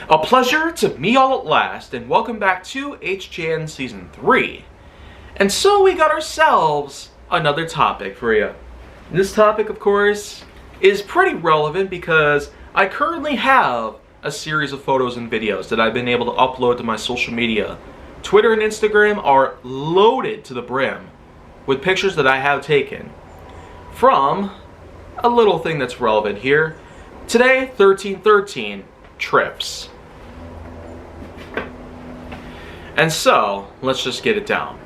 A pleasure to meet all at last, and welcome back to HJN Season 3. And so we got ourselves another topic for you. This topic, of course, is pretty relevant because I currently have a series of photos and videos that I've been able to upload to my social media. Twitter and Instagram are loaded to the brim with pictures that I have taken from a little thing that's relevant here. Today, 1313 trips. And so, let's just get it down.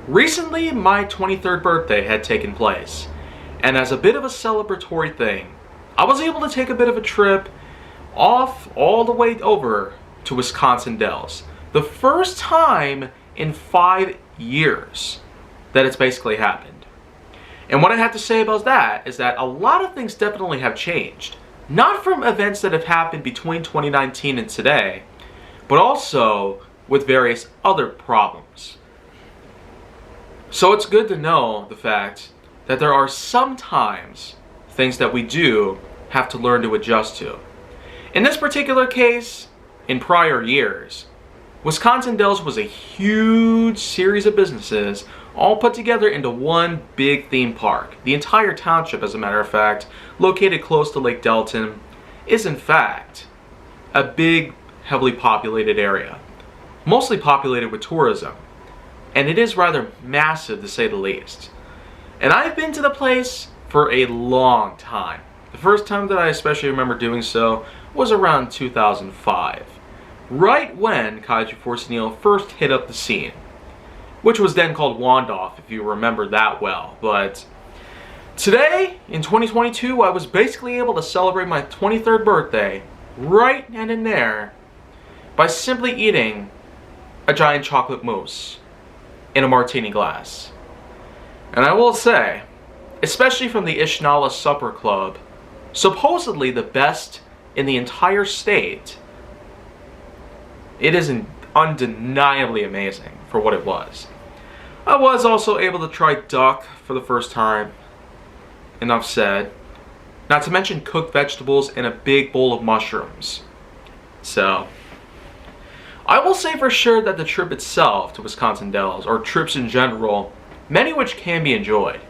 Recently, my 23rd birthday had taken place, and as a bit of a celebratory thing, I was able to take a bit of a trip off all the way over to Wisconsin Dells. The first time in 5 years that it's basically happened. And what I have to say about that is that a lot of things definitely have changed. Not from events that have happened between 2019 and today, but also with various other problems. So it's good to know the fact that there are sometimes things that we do have to learn to adjust to. In this particular case, in prior years, Wisconsin Dells was a huge series of businesses all put together into one big theme park. The entire township, as a matter of fact, located close to Lake Delton, is in fact a big, heavily populated area. Mostly populated with tourism. And it is rather massive, to say the least. And I've been to the place for a long time. The first time that I especially remember doing so was around 2005. Right when Kaiju Force Neo first hit up the scene. Which was then called Wandoff, if you remember that well. But today, in 2022, I was basically able to celebrate my 23rd birthday right then and there by simply eating a giant chocolate mousse in a martini glass. And I will say, especially from the Ishnala Supper Club, supposedly the best in the entire state, it is undeniably amazing for what it was. I was also able to try duck for the first time. Enough said. Not to mention cooked vegetables and a big bowl of mushrooms. So, I will say for sure that the trip itself to Wisconsin Dells, or trips in general, many of which can be enjoyed,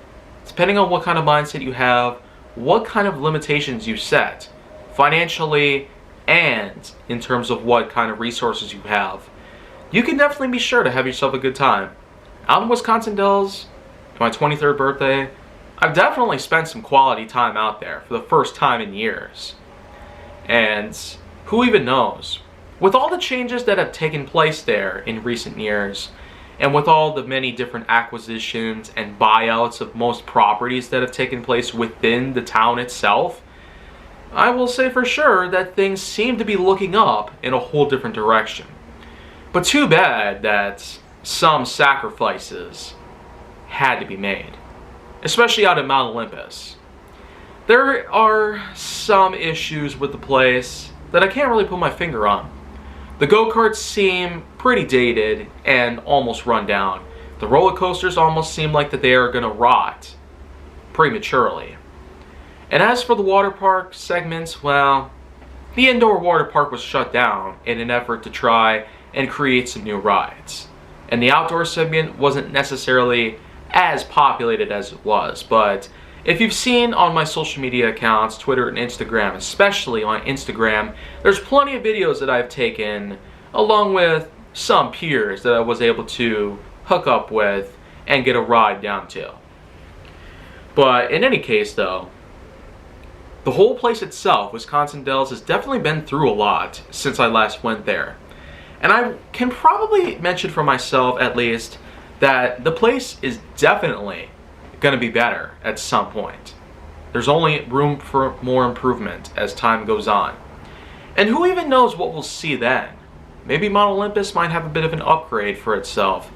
depending on what kind of mindset you have, what kind of limitations you set, financially, and in terms of what kind of resources you have. You can definitely be sure to have yourself a good time. Out in Wisconsin Dells, for my 23rd birthday, I've definitely spent some quality time out there for the first time in years. And who even knows? With all the changes that have taken place there in recent years, and with all the many different acquisitions and buyouts of most properties that have taken place within the town itself, I will say for sure that things seem to be looking up in a whole different direction. But too bad that some sacrifices had to be made, especially out at Mount Olympus. There are some issues with the place that I can't really put my finger on. The go-karts seem pretty dated and almost run down. The roller coasters almost seem like that they are going to rot prematurely. And as for the water park segments, well, the indoor water park was shut down in an effort to try and create some new rides. And the outdoor segment wasn't necessarily as populated as it was, but if you've seen on my social media accounts, Twitter and Instagram, especially on Instagram, there's plenty of videos that I've taken along with some peers that I was able to hook up with and get a ride down to. But in any case though, the whole place itself, Wisconsin Dells, has definitely been through a lot since I last went there. And I can probably mention for myself at least that the place is definitely going to be better at some point. There's only room for more improvement as time goes on. And who even knows what we'll see then? Maybe Mount Olympus might have a bit of an upgrade for itself.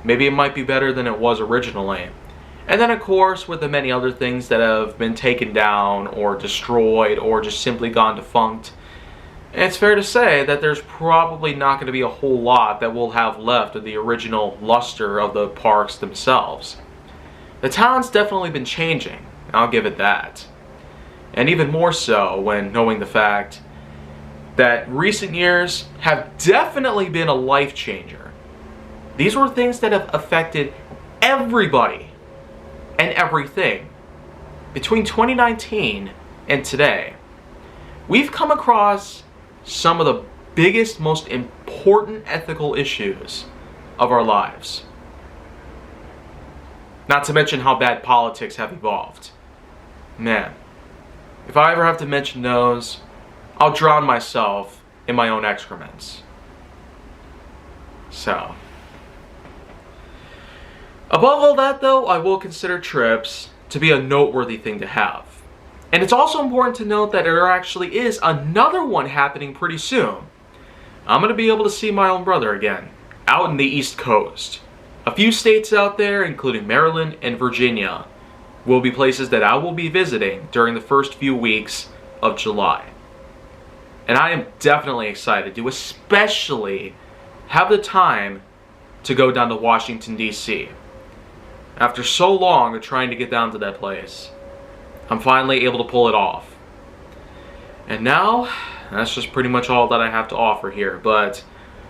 Maybe it might be better than it was originally. And then of course with the many other things that have been taken down or destroyed or just simply gone defunct, it's fair to say that there's probably not going to be a whole lot that we'll have left of the original luster of the parks themselves. The town's definitely been changing, I'll give it that. And even more so when knowing the fact that recent years have definitely been a life changer. These were things that have affected everybody and everything. Between 2019 and today, we've come across some of the biggest, most important ethical issues of our lives. Not to mention how bad politics have evolved. Man, if I ever have to mention those, I'll drown myself in my own excrements. So, above all that though, I will consider trips to be a noteworthy thing to have. And it's also important to note that there actually is another one happening pretty soon. I'm going to be able to see my own brother again, out in the East Coast. A few states out there, including Maryland and Virginia, will be places that I will be visiting during the first few weeks of July. And I am definitely excited to especially have the time to go down to Washington, D.C. After so long of trying to get down to that place, I'm finally able to pull it off. And now, that's just pretty much all that I have to offer here. But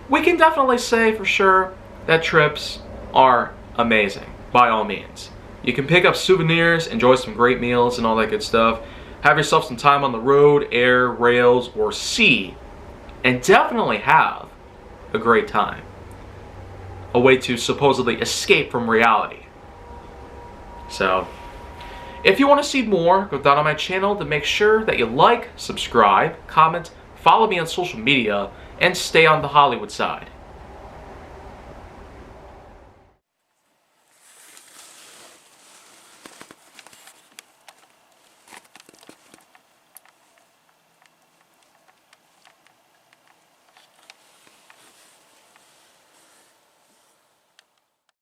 we can definitely say for sure that trips are amazing, by all means. You can pick up souvenirs, enjoy some great meals and all that good stuff. Have yourself some time on the road, air, rails, or sea. And definitely have a great time. A way to supposedly escape from reality. So, if you want to see more, go down on my channel to make sure that you like, subscribe, comment, follow me on social media, and stay on the Hollywood side.